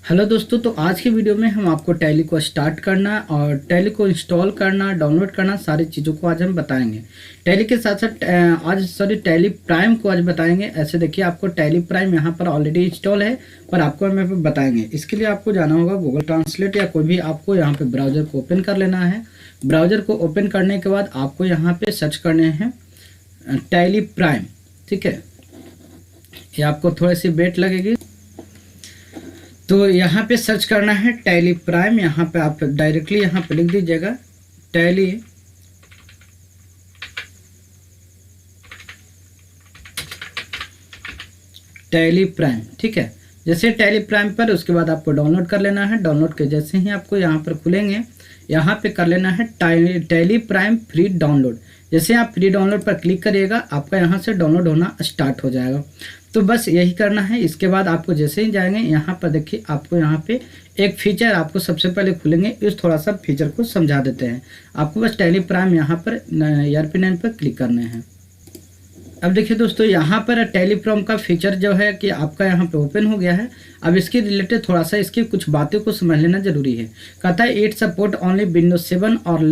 Hello दोस्तों, तो आज की वीडियो में हम आपको टैली को स्टार्ट करना और टैली को इंस्टॉल करना, डाउनलोड करना, सारी चीज़ों को आज हम बताएंगे। टैली के साथ साथ टैली प्राइम को आज बताएंगे। ऐसे देखिए, आपको टैली प्राइम यहाँ पर ऑलरेडी इंस्टॉल है, पर आपको हम बताएंगे। इसके लिए आपको जाना होगा गूगल ट्रांसलेट या कोई भी आपको यहाँ पे ब्राउज़र को ओपन कर लेना है। ब्राउज़र को ओपन करने के बाद आपको यहाँ पे सर्च करने हैं टैली प्राइम। ठीक है, ये आपको थोड़ी सी वेट लगेगी। तो यहाँ पे सर्च करना है टैली प्राइम। यहाँ पे आप डायरेक्टली यहाँ पे लिख दीजिएगा टैली प्राइम। ठीक है, जैसे टैली प्राइम पर उसके बाद आपको डाउनलोड कर लेना है। डाउनलोड के जैसे ही आपको यहाँ पर खुलेंगे, यहाँ पे कर लेना है टैली प्राइम फ्री डाउनलोड। जैसे आप फ्री डाउनलोड पर क्लिक करिएगा, आपका यहाँ से डाउनलोड होना स्टार्ट हो जाएगा। तो बस यही करना है। इसके बाद आपको जैसे ही जाएंगे, यहाँ पर देखिए आपको यहाँ पे एक फीचर आपको सबसे पहले खुलेंगे। इस थोड़ा सा फीचर को समझा देते हैं। आपको बस टैली प्राइम यहाँ पर ERP9 पर क्लिक करने हैं। अब देखिए दोस्तों, यहाँ पर टैली प्राइम का फीचर जो है कि आपका यहाँ पे ओपन हो गया है। अब इसके रिलेटेड थोड़ा सा इसकी कुछ बातें को समझ लेना जरूरी है। कहता है इट सपोर्ट ओनली विंडोज 7 और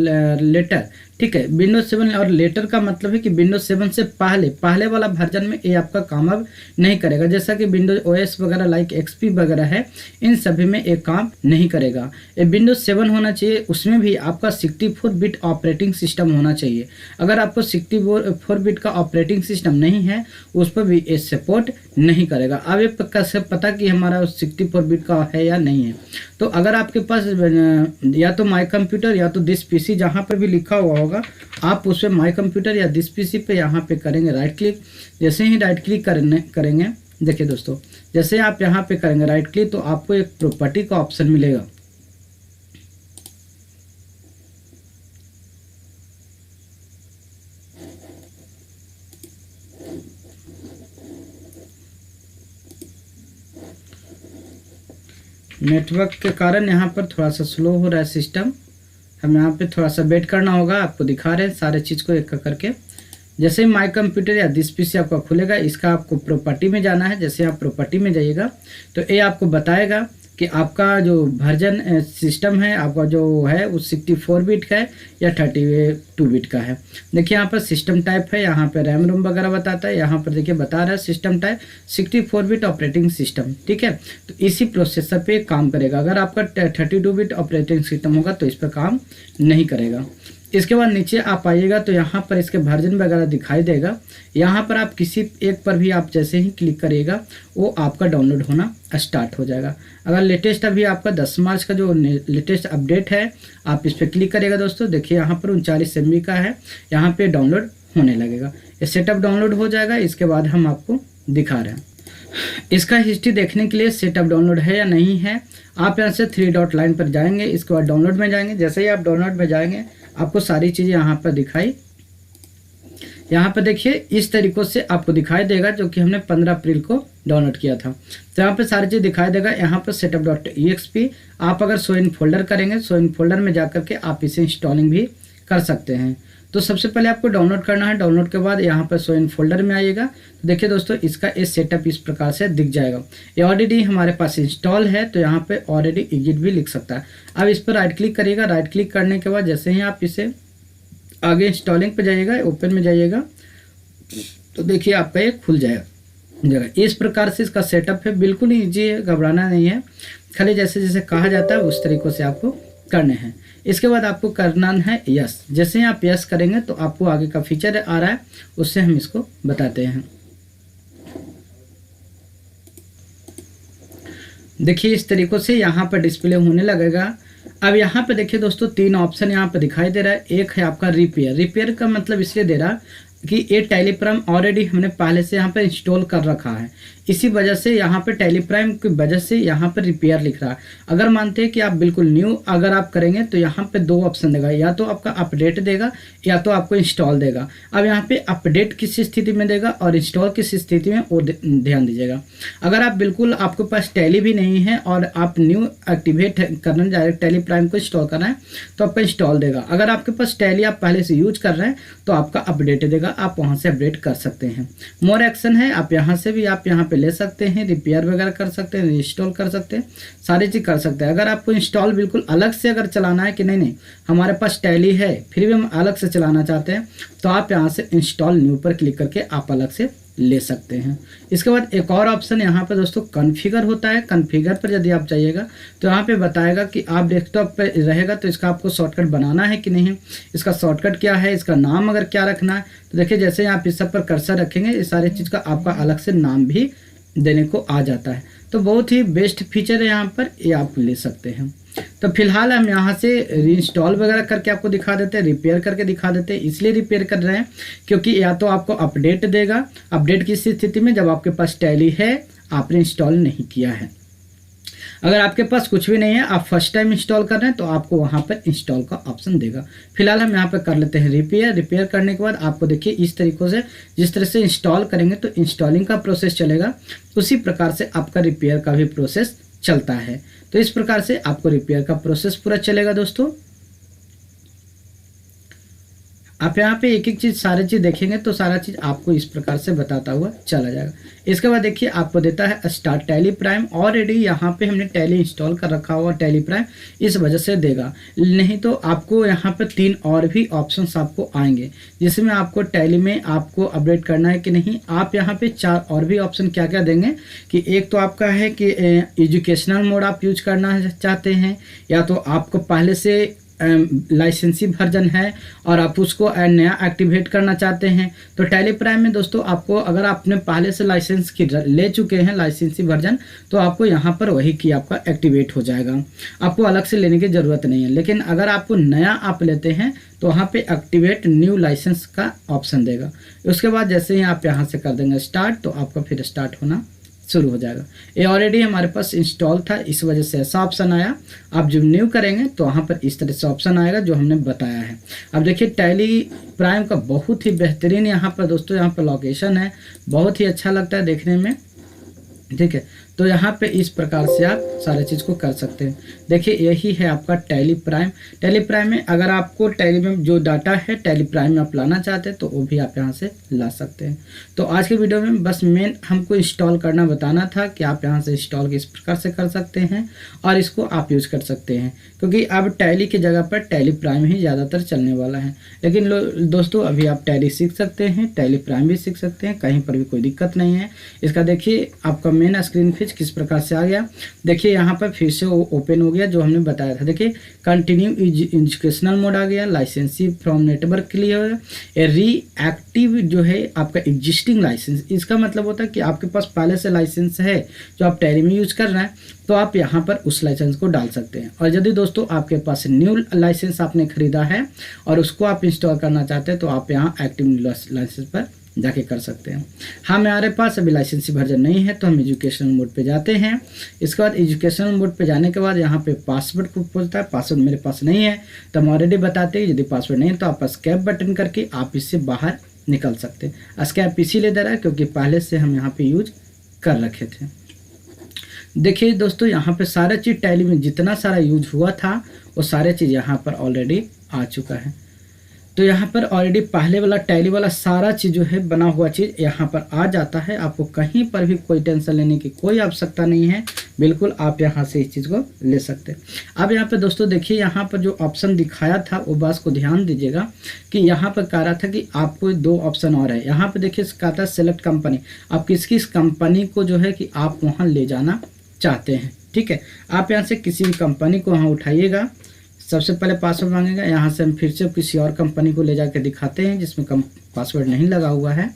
लेटर। ठीक है, विंडोज 7 और लेटर का मतलब है कि विंडोज 7 से पहले वाला वर्जन में ये आपका काम अब नहीं करेगा। जैसा कि विंडोज OS वगैरह लाइक XP वगैरह है, इन सभी में एक काम नहीं करेगा। ये विंडोज 7 होना चाहिए, उसमें भी आपका 64 बिट ऑपरेटिंग सिस्टम होना चाहिए। अगर आपको 64 बिट का ऑपरेटिंग सिस्टम नहीं है, उस पर भी ये सपोर्ट नहीं करेगा। अब ये कैसे पता कि हमारा 64 बिट का है या नहीं है? तो अगर आपके पास या तो माई कंप्यूटर या तो दिस PC जहाँ पर भी लिखा हुआ होगा, आप उस पर माई कंप्यूटर या दिस PC पे यहाँ पे करेंगे राइट क्लिक। जैसे ही राइट क्लिक करेंगे, देखिए दोस्तों, जैसे आप यहाँ पे करेंगे राइट क्लिक, तो आपको एक प्रॉपर्टी का ऑप्शन मिलेगा। नेटवर्क के कारण यहाँ पर थोड़ा सा स्लो हो रहा है सिस्टम। हम यहाँ पे थोड़ा सा वेट करना होगा। आपको दिखा रहे हैं सारे चीज़ को एक करके। जैसे माई कंप्यूटर या दिस PC आपका खुलेगा, इसका आपको प्रॉपर्टी में जाना है। जैसे आप प्रॉपर्टी में जाइएगा तो ये आपको बताएगा कि आपका जो वर्जन सिस्टम है, आपका जो है वो 64 बिट का है या 32 बिट का है। देखिए यहाँ पर सिस्टम टाइप है, यहाँ पर रैम रोम वगैरह बताता है। यहाँ पर देखिए बता रहा है system type 64 bit operating system. ठीक है, तो इसी प्रोसेसर पे काम करेगा। अगर आपका 32 बिट ऑपरेटिंग सिस्टम होगा तो इस पर काम नहीं करेगा। इसके बाद नीचे आप आइएगा तो यहाँ पर इसके वर्जन वगैरह दिखाई देगा। यहाँ पर आप किसी एक पर भी आप जैसे ही क्लिक करिएगा, वो आपका डाउनलोड होना स्टार्ट हो जाएगा। अगर लेटेस्ट अभी आपका 10 मार्च का जो लेटेस्ट अपडेट है, आप इस पर क्लिक करिएगा दोस्तों। देखिए यहाँ पर 39 MB का है, यहाँ पे डाउनलोड होने लगेगा। ये सेटअप डाउनलोड हो जाएगा। इसके बाद हम आपको दिखा रहे हैं इसका हिस्ट्री देखने के लिए सेटअप डाउनलोड है या नहीं है। आप यहाँ से 3 डॉट लाइन पर जाएंगे, इसके बाद डाउनलोड में जाएंगे। जैसे ही आप डाउनलोड में जाएंगे, आपको सारी चीज़ें यहाँ पर दिखाई, यहाँ पर देखिए इस तरीक़ों से आपको दिखाई देगा, जो कि हमने 15 अप्रैल को डाउनलोड किया था। तो यहाँ पर सारी चीज़ दिखाई देगा। यहाँ पर setup.exe आप अगर शो इन फोल्डर करेंगे, शो इन फोल्डर में जा करके आप इसे इंस्टॉलिंग भी कर सकते हैं। तो सबसे पहले आपको डाउनलोड करना है। डाउनलोड के बाद यहाँ पर शो इन फोल्डर में आइएगा। तो देखिए दोस्तों, इसका ये सेटअप इस प्रकार से दिख जाएगा। ये ऑलरेडी हमारे पास इंस्टॉल है, तो यहाँ पे ऑलरेडी एग्जिट भी लिख सकता है। अब इस पर राइट क्लिक करिएगा। राइट क्लिक करने के बाद जैसे ही आप इसे आगे इंस्टॉलिंग पे जाइएगा, ओपन में जाइएगा, तो देखिए आपका ये खुल जाएगा। इस प्रकार से इसका सेटअप है, बिल्कुल ईजी है, घबराना नहीं है। खाली जैसे जैसे कहा जाता है उस तरीक़ों से आपको करने हैं। इसके बाद आपको करना है यस। जैसे ही आप यस करेंगे तो आपको आगे का फीचर आ रहा है, उससे हम इसको बताते हैं। देखिए इस तरीक़ों से यहाँ पर डिस्प्ले होने लगेगा। अब यहाँ पे देखिए दोस्तों, 3 ऑप्शन यहाँ पर दिखाई दे रहा है। एक है आपका रिपेयर। रिपेयर का मतलब इसलिए दे रहा कि ये टैली प्राइम ऑलरेडी हमने पहले से यहाँ पर इंस्टॉल कर रखा है। इसी वजह से यहाँ पे टैली प्राइम की वजह से यहाँ पर रिपेयर लिख रहा है। अगर मानते हैं कि आप बिल्कुल न्यू अगर आप करेंगे, तो यहाँ पे 2 ऑप्शन देगा, या तो आपका अपडेट देगा या तो आपको इंस्टॉल देगा। अब यहाँ पे अपडेट किस स्थिति में देगा और इंस्टॉल किस स्थिति में, वो ध्यान दीजिएगा। अगर आप बिल्कुल आपके पास टैली भी नहीं है और आप न्यू एक्टिवेट करना चाह रहे टैली प्राइम को इंस्टॉल करना है, तो आपका इंस्टॉल देगा। अगर आपके पास टैली आप पहले से यूज कर रहे हैं तो आपका अपडेट देगा। होगा आप वहाँ से अपडेट कर सकते हैं। मोर एक्शन है, आप यहाँ से भी आप यहाँ पे ले सकते हैं, रिपेयर वगैरह कर सकते हैं, इंस्टॉल कर सकते हैं, सारी चीज़ कर सकते हैं। अगर आपको इंस्टॉल बिल्कुल अलग से अगर चलाना है कि नहीं हमारे पास टैली है फिर भी हम अलग से चलाना चाहते हैं, तो आप यहाँ से इंस्टॉल न्यू पर क्लिक करके आप अलग से ले सकते हैं। इसके बाद एक और ऑप्शन यहाँ पर दोस्तों कॉन्फ़िगर होता है। कॉन्फ़िगर पर यदि आप जाइएगा तो यहाँ पे बताएगा कि आप डेस्कटॉप पे रहेगा तो इसका आपको शॉर्टकट बनाना है कि नहीं, इसका शॉर्टकट क्या है, इसका नाम अगर क्या रखना है। तो देखिए जैसे आप इस सब पर कर्सर रखेंगे इस सारी चीज़ का आपका अलग से नाम भी देने को आ जाता है। तो बहुत ही बेस्ट फीचर है यहाँ पर, ये आप ले सकते हैं। तो फिलहाल हम यहाँ से रीइंस्टॉल वगैरह करके आपको दिखा देते हैं, रिपेयर करके दिखा देते हैं। इसलिए रिपेयर कर रहे हैं क्योंकि या तो आपको अपडेट देगा, अपडेट की स्थिति में जब आपके पास टैली है आपने इंस्टॉल नहीं किया है। अगर आपके पास कुछ भी नहीं है, आप फर्स्ट टाइम इंस्टॉल कर रहे हैं, तो आपको वहाँ पर इंस्टॉल का ऑप्शन देगा। फिलहाल हम यहाँ पर कर लेते हैं रिपेयर। रिपेयर करने के बाद आपको देखिए इस तरीक़ों से जिस तरह से इंस्टॉल करेंगे तो इंस्टॉलिंग का प्रोसेस चलेगा, उसी प्रकार से आपका रिपेयर का भी प्रोसेस चलता है। तो इस प्रकार से आपको रिपेयर का प्रोसेस पूरा चलेगा दोस्तों। आप यहाँ पे एक एक चीज़ सारी चीज़ देखेंगे तो सारा चीज़ आपको इस प्रकार से बताता हुआ चला जाएगा। इसके बाद देखिए आपको देता है स्टार्ट टैली प्राइम। ऑलरेडी यहाँ पे हमने टैली इंस्टॉल कर रखा हुआ टैली प्राइम, इस वजह से देगा। नहीं तो आपको यहाँ पे 3 और भी ऑप्शंस आपको आएंगे जिसमें आपको टैली में आपको अपडेट करना है कि नहीं। आप यहाँ पे 4 और भी ऑप्शन क्या क्या देंगे कि एक तो आपका है कि एजुकेशनल मोड आप यूज करना चाहते हैं, या तो आपको पहले से लाइसेंसी वर्जन है और आप उसको नया एक्टिवेट करना चाहते हैं। तो टैली प्राइम में दोस्तों आपको अगर आपने पहले से लाइसेंस की ले चुके हैं लाइसेंसी वर्जन, तो आपको यहाँ पर वही की आपका एक्टिवेट हो जाएगा, आपको अलग से लेने की ज़रूरत नहीं है। लेकिन अगर आपको नया आप लेते हैं तो वहाँ पे एक्टिवेट न्यू लाइसेंस का ऑप्शन देगा। उसके बाद जैसे ही आप यहाँ से कर देंगे स्टार्ट तो आपका फिर स्टार्ट होना शुरू हो जाएगा। ये ऑलरेडी हमारे पास इंस्टॉल था, इस वजह से ऐसा ऑप्शन आया। आप जब न्यू करेंगे तो वहाँ पर इस तरह से ऑप्शन आएगा जो हमने बताया है। अब देखिए टैली प्राइम का बहुत ही बेहतरीन यहाँ पर दोस्तों यहाँ पर लोकेशन है, बहुत ही अच्छा लगता है देखने में, ठीक है। तो यहाँ पे इस प्रकार से आप सारे चीज़ को कर सकते हैं। देखिए यही है आपका टैली प्राइम। टैली प्राइम में अगर आपको टैली में जो डाटा है टैली प्राइम में आप लाना चाहते हैं तो वो भी आप यहाँ से ला सकते हैं। तो आज के वीडियो में बस मेन हमको इंस्टॉल करना बताना था कि आप यहाँ से इंस्टॉल किस प्रकार से कर सकते हैं और इसको आप यूज़ कर सकते हैं, क्योंकि अब टैली की जगह पर टैली प्राइम ही ज़्यादातर चलने वाला है। लेकिन दोस्तों अभी आप टैली सीख सकते हैं, टैली प्राइम भी सीख सकते हैं, कहीं पर भी कोई दिक्कत नहीं है। इसका देखिए आपका मेन स्क्रीन किस प्रकार से आ गया। देखिए यहाँ पर फिर से ओपन हो गया जो हमने बताया था। देखिए कंटिन्यू एजुकेशनल मोड आ गया, लाइसेंसी फ्रॉम नेटवर्क के लिए रीएक्टिव जो है आपका एग्जिस्टिंग लाइसेंस। इसका मतलब होता है कि आपके पास पहले से लाइसेंस है जो आप टैली में यूज कर रहे हैं, तो आप यहाँ पर उस लाइसेंस को डाल सकते हैं। और यदि दोस्तों आपके पास न्यू लाइसेंस आपने खरीदा है और उसको आप इंस्टॉल करना चाहते हैं तो आप यहाँ एक्टिव लाइसेंस पर जाके कर सकते हैं। हाँ हमारे पास अभी लाइसेंसी वर्जन नहीं है तो हम एजुकेशनल मोड पे जाते हैं। इसके बाद एजुकेशनल मोड पे जाने के बाद यहाँ पे पासवर्ड को पूछता है, पासवर्ड मेरे पास नहीं है तो हम ऑलरेडी बताते हैं। यदि पासवर्ड नहीं है तो आप स्कैप बटन करके आप इससे बाहर निकल सकते हैं। स्कैप इसीलिए दे रहा है क्योंकि पहले से हम यहाँ पे यूज कर रखे थे। देखिए दोस्तों यहाँ पे सारा चीज़ टैली में जितना सारा यूज हुआ था वो सारे चीज़ यहाँ पर ऑलरेडी आ चुका है। तो यहाँ पर ऑलरेडी पहले वाला टैली वाला सारा चीज़ जो है बना हुआ चीज़ यहाँ पर आ जाता है। आपको कहीं पर भी कोई टेंशन लेने की कोई आवश्यकता नहीं है, बिल्कुल आप यहाँ से इस चीज़ को ले सकते हैं। अब यहाँ पे दोस्तों देखिए यहाँ पर जो ऑप्शन दिखाया था वो बात को ध्यान दीजिएगा कि यहाँ पर कह रहा था कि आपको 2 ऑप्शन और है। यहाँ पर देखिए कहा था सेलेक्ट कंपनी, आप किस किस कंपनी को जो है कि आप वहाँ ले जाना चाहते हैं, ठीक है। आप यहाँ से किसी भी कंपनी को वहाँ उठाइएगा। सबसे पहले पासवर्ड मांगेगा, यहाँ से हम फिर से किसी और कंपनी को ले जाकर दिखाते हैं जिसमें पासवर्ड नहीं लगा हुआ है।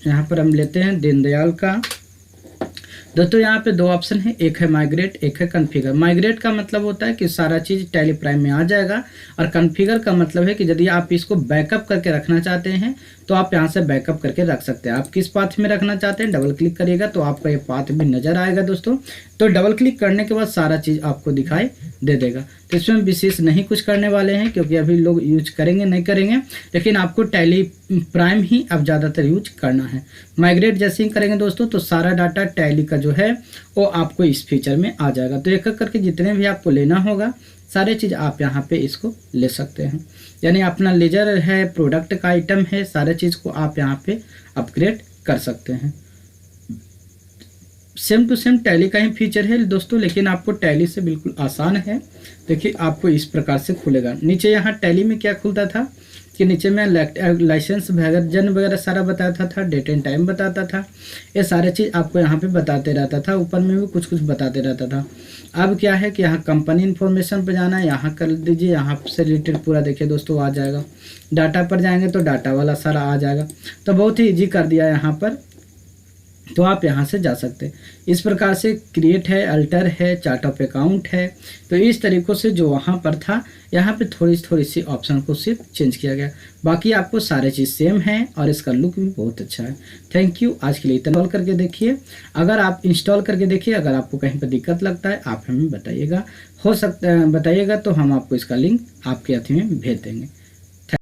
यहाँ पर हम लेते हैं दीनदयाल का। दोस्तों यहाँ पे 2 ऑप्शन है, एक है माइग्रेट, एक है कॉन्फ़िगर। माइग्रेट का मतलब होता है कि सारा चीज़ टैली प्राइम में आ जाएगा, और कॉन्फ़िगर का मतलब है कि यदि आप इसको बैकअप करके रखना चाहते हैं तो आप यहाँ से बैकअप करके रख सकते हैं। आप किस पाथ में रखना चाहते हैं डबल क्लिक करिएगा तो आपका ये पाथ भी नज़र आएगा दोस्तों। तो डबल क्लिक करने के बाद सारा चीज़ आपको दिखाई दे देगा। तो इसमें विशेष नहीं कुछ करने वाले हैं क्योंकि अभी लोग यूज करेंगे नहीं करेंगे, लेकिन आपको टैली प्राइम ही अब ज़्यादातर यूज करना है। माइग्रेट जैसे ही करेंगे दोस्तों तो सारा डाटा टैली का जो है वो आपको इस फीचर में आ जाएगा। तो एक एक करके जितने भी आपको लेना होगा सारे चीज़ आप यहाँ पे इसको ले सकते हैं। यानी अपना लेजर है, प्रोडक्ट का आइटम है, सारे चीज़ को आप यहाँ पे अपग्रेड कर सकते हैं। सेम टू सेम टैली का ही फीचर है दोस्तों, लेकिन आपको टैली से बिल्कुल आसान है। देखिए आपको इस प्रकार से खुलेगा। नीचे यहाँ टैली में क्या खुलता था कि नीचे में लाइसेंस वगैरह जन्म वगैरह सारा बताता था, डेट एंड टाइम बताता था, ये सारे चीज़ आपको यहाँ पे बताते रहता था। ऊपर में भी कुछ कुछ बताते रहता था। अब क्या है कि यहाँ कंपनी इन्फॉर्मेशन पर जाना है, यहाँ कर दीजिए, यहाँ से रिलेटेड पूरा देखिए दोस्तों आ जाएगा। डाटा पर जाएंगे तो डाटा वाला सारा आ जाएगा। तो बहुत ही ईजी कर दिया यहाँ पर, तो आप यहाँ से जा सकते हैं। इस प्रकार से क्रिएट है, अल्टर है, चार्ट ऑफ अकाउंट है। तो इस तरीक़ों से जो वहाँ पर था यहाँ पे थोड़ी सी ऑप्शन को सिर्फ चेंज किया गया, बाकी आपको सारे चीज़ सेम है और इसका लुक भी बहुत अच्छा है। Thank you. आज के लिए इंस्टॉल करके देखिए। अगर आप इंस्टॉल करके देखिए, अगर आपको कहीं पर दिक्कत लगता है आप हमें बताइएगा, हो सकता है बताइएगा तो हम आपको इसका लिंक आपके अथी में भेज देंगे।